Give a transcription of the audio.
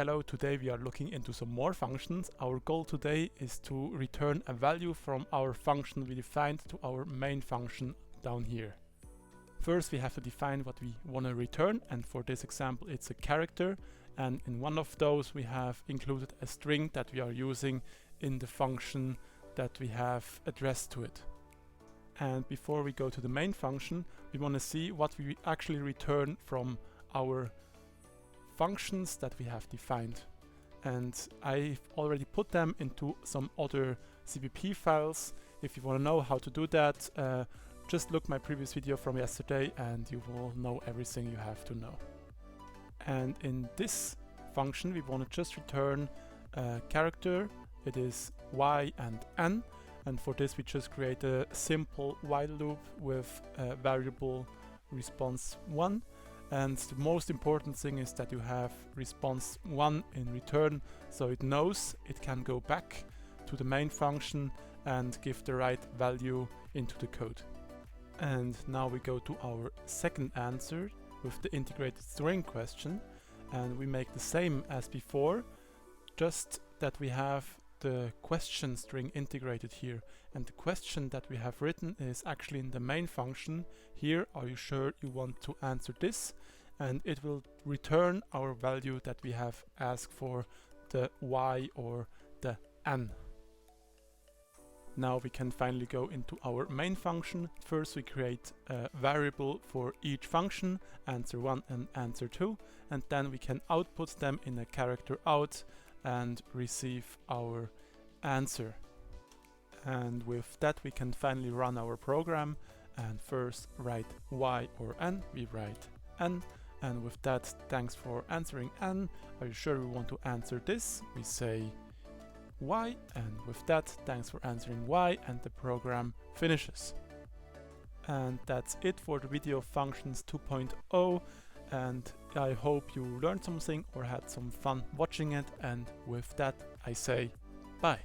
Hello, today we are looking into some more functions. Our goal today is to return a value from our function we defined to our main function down here. First we have to define what we want to return, and for this example it's a character, and in one of those we have included a string that we are using in the function that we have addressed to it. And before we go to the main function, we want to see what we actually return from our functions that we have defined. And I've already put them into some other CPP files. If you want to know how to do that, just look my previous video from yesterday and you will know everything you have to know. And in this function we want to just return a character. It is y and n, and for this we just create a simple while loop with a variable response 1. And the most important thing is that you have response 1 in return, so it knows it can go back to the main function and give the right value into the code. And now we go to our second answer with the integrated string question, and we make the same as before, just that we have the question string integrated here, and the question that we have written is actually in the main function. Here, are you sure you want to answer this? And it will return our value that we have asked for, the y or the n. Now we can finally go into our main function. First we create a variable for each function, answer1 and answer2, and then we can output them in a character out and receive our answer. And with that we can finally run our program, and first write y or n, we write n, and with that, thanks for answering n, are you sure we want to answer this? We say y, and with that, thanks for answering y, and the program finishes. And that's it for the video of Functions 2.0, and I hope you learned something or had some fun watching it, and with that I say bye.